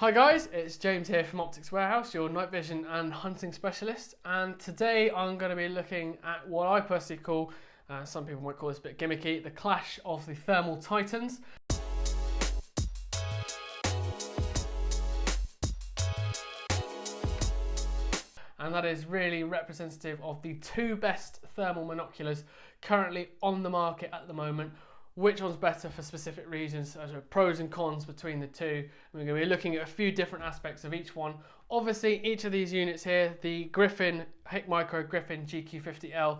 Hi guys, it's James here from Optics Warehouse, your night vision and hunting specialist, and today I'm going to be looking at what I personally call, some people might call this a bit gimmicky, the clash of the thermal titans. And that is really representative of the two best thermal monoculars currently on the market at the moment. Which one's better for specific reasons, so pros and cons between the two. We're going to be looking at a few different aspects of each one. Obviously, each of these units here, the Gryphon, HIKMICRO Gryphon GQ50L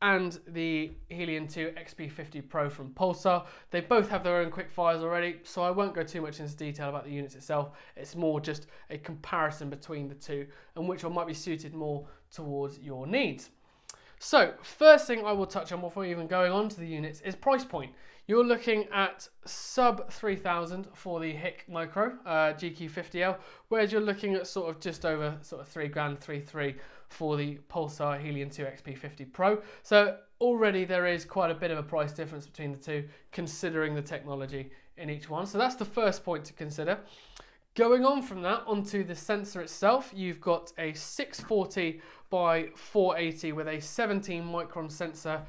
and the Helion 2 XP50 Pro from Pulsar, they both have their own quick fires already, so I won't go too much into detail about the units itself. It's more just a comparison between the two and which one might be suited more towards your needs. So, first thing I will touch on before even going on to the units is price point. You're looking at sub 3,000 for the HIKMICRO GQ50L, whereas you're looking at sort of just over sort of 3 grand, 3.3 for the Pulsar Helion 2 XP50 Pro. So already there is quite a bit of a price difference between the two, considering the technology in each one. So that's the first point to consider. Going on from that onto the sensor itself, you've got a 640 by 480 with a 17 micron sensor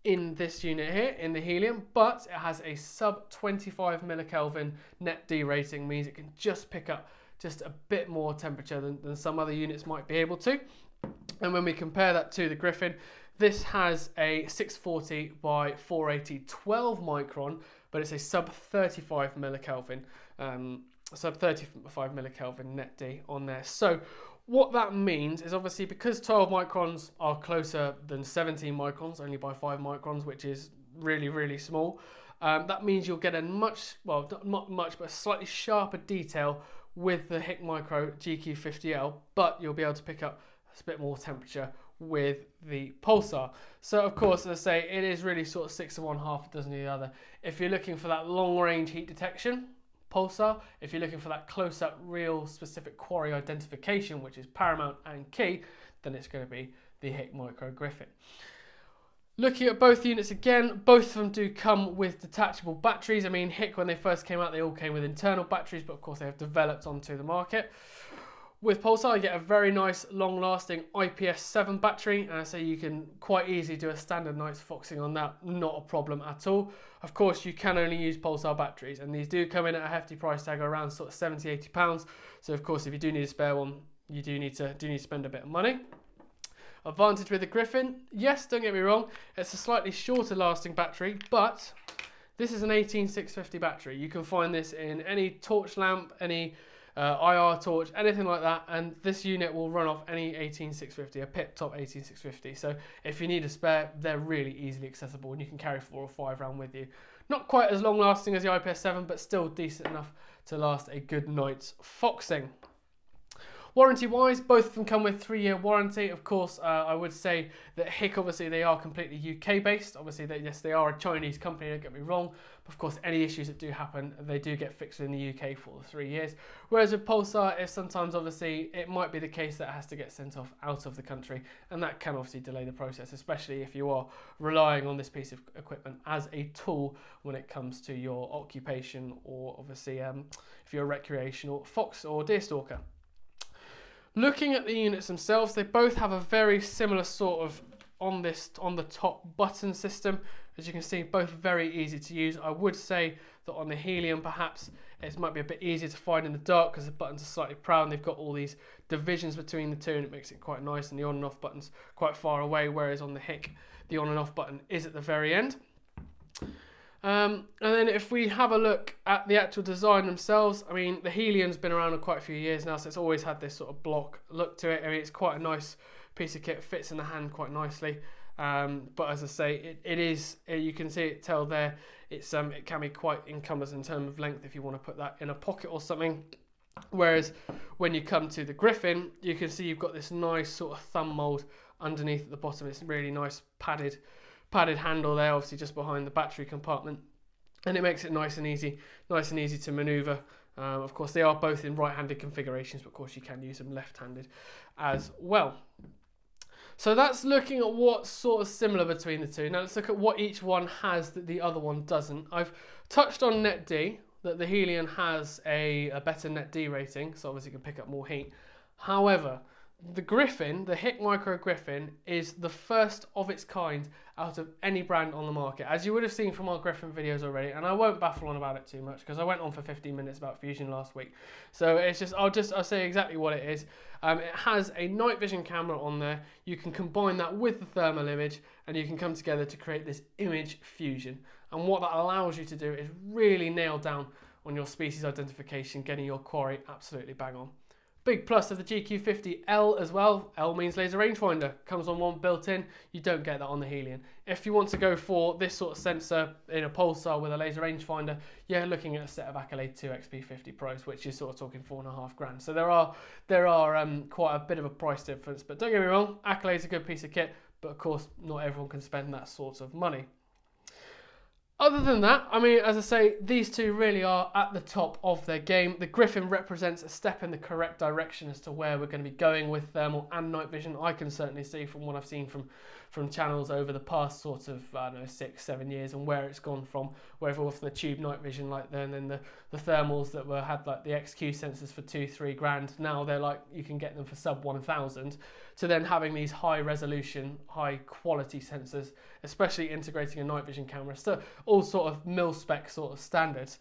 in this unit here in the Helion, but it has a sub 25 millikelvin net D rating, means it can just pick up just a bit more temperature than some other units might be able to. And when we compare that to the Gryphon, this has a 640 by 480 12 micron, but it's a sub 35 millikelvin net D on there. So what that means is obviously because 12 microns are closer than 17 microns, only by 5 microns, which is really, really small. That means you'll get a much, well, not much, but a slightly sharper detail with the HIKMICRO GQ50L, but you'll be able to pick up a bit more temperature with the Pulsar. So of course, as I say, it is really sort of 6 of one, half a dozen of the other. If you're looking for that long range heat detection, Pulsar. If you're looking for that close-up, real specific quarry identification, which is paramount and key, then it's going to be the HIKMICRO Gryphon. Looking at both units again, both of them do come with detachable batteries. I mean, HIK, when they first came out, they all came with internal batteries, but of course they have developed onto the market. With Pulsar, you get a very nice, long-lasting IPS7 battery, so you can quite easily do a standard night's foxing on that, not a problem at all. Of course, you can only use Pulsar batteries, and these do come in at a hefty price tag around sort of £70–80. So of course, if you do need a spare one, you do need to spend a bit of money. Advantage with the Gryphon, yes, don't get me wrong, it's a slightly shorter lasting battery, but this is an 18650 battery. You can find this in any torch lamp, any IR torch, anything like that, and this unit will run off any 18650, a pit top 18650. So if you need a spare, they're really easily accessible and you can carry 4 or 5 around with you. Not quite as long lasting as the IPS7, but still decent enough to last a good night's foxing. Warranty wise, both of them come with 3-year warranty. Of course, I would say that HIK, obviously they are completely UK based. Obviously, yes, they are a Chinese company, don't get me wrong. But of course, any issues that do happen, they do get fixed in the UK for the 3 years. Whereas with Pulsar, if sometimes obviously it might be the case that it has to get sent off out of the country, and that can obviously delay the process, especially if you are relying on this piece of equipment as a tool when it comes to your occupation, or obviously if you're a recreational fox or deer stalker. Looking at the units themselves, they both have a very similar sort of on the top button system. As you can see, both very easy to use. I would say that on the Helion, perhaps it might be a bit easier to find in the dark because the buttons are slightly proud and they've got all these divisions between the two, and it makes it quite nice, and the on and off button's quite far away, whereas on the HIK, the on and off button is at the very end. And then if we have a look at the actual design themselves, I mean, the Helion's been around for quite a few years now, so it's always had this sort of block look to it. I mean, it's quite a nice piece of kit, fits in the hand quite nicely. But as I say, it is, you can see it, tell there, it can be quite encumbrous in terms of length if you want to put that in a pocket or something. Whereas when you come to the Gryphon, you can see you've got this nice sort of thumb mold underneath at the bottom. It's really nice padded handle there, obviously just behind the battery compartment, and it makes it nice and easy to maneuver. Of course, they are both in right-handed configurations, but of course you can use them left-handed as well. So that's looking at what's sort of similar between the two. Now let's look at what each one has that the other one doesn't. I've touched on net D. that the Helion has a better net D rating, so obviously you can pick up more heat. However, the Gryphon, the HIKMICRO Gryphon, is the first of its kind out of any brand on the market, as you would have seen from our Gryphon videos already, and I won't baffle on about it too much because I went on for 15 minutes about Fusion last week. So it's just, I'll say exactly what it is. It has a night vision camera on there. You can combine that with the thermal image and you can come together to create this image fusion. And what that allows you to do is really nail down on your species identification, getting your quarry absolutely bang on. Big plus of the GQ50L as well. L means laser rangefinder. Comes on one built in. You don't get that on the Helion. If you want to go for this sort of sensor in a Pulsar with a laser rangefinder, you're looking at a set of Accolade 2 XP50 Pros, which is sort of talking $4,500. So there are quite a bit of a price difference. But don't get me wrong, Accolade's a good piece of kit, but of course not everyone can spend that sort of money. Other than that, I mean, as I say, these two really are at the top of their game. The Gryphon represents a step in the correct direction as to where we're going to be going with thermal and night vision. I can certainly see from what I've seen from channels over the past sort of, I don't know, 6-7 years, and where it's gone from, where we've from the tube night vision like then, and then the thermals that had like the XQ sensors for 2-3 grand. Now they're like, you can get them for sub 1,000, to then having these high resolution, high quality sensors, especially integrating a night vision camera. So all sort of mil-spec sort of standards.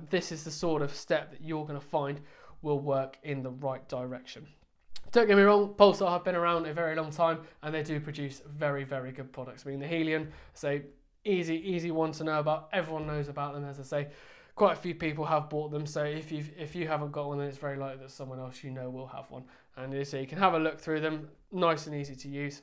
This is the sort of step that you're going to find will work in the right direction. Don't get me wrong, Pulsar have been around a very long time and they do produce very, very good products. I mean, the Helion, say, easy one to know about. Everyone knows about them, as I say. Quite a few people have bought them, so if you haven't got one, then it's very likely that someone else you know will have one. And so you can have a look through them, nice and easy to use.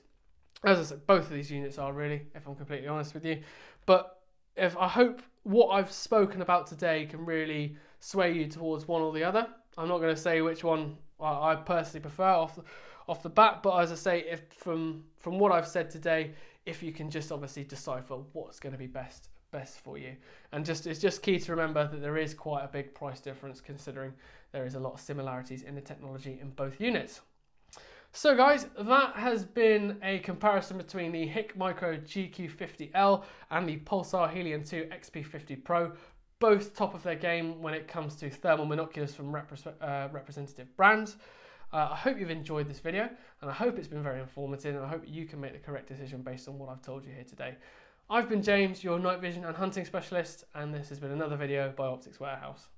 As I said, both of these units are really, if I'm completely honest with you. But I hope what I've spoken about today can really sway you towards one or the other. I'm not going to say which one I personally prefer off the bat, but as I say, if from what I've said today, if you can just obviously decipher what's going to be best for you, and it's just key to remember that there is quite a big price difference, considering there is a lot of similarities in the technology in both units. So guys, that has been a comparison between the HIKMICRO GQ50L and the Pulsar Helion 2 XP50 Pro, both top of their game when it comes to thermal monoculars from representative brands. I hope you've enjoyed this video, and I hope it's been very informative, and I hope you can make the correct decision based on what I've told you here today. I've been James, your night vision and hunting specialist, and this has been another video by Optics Warehouse.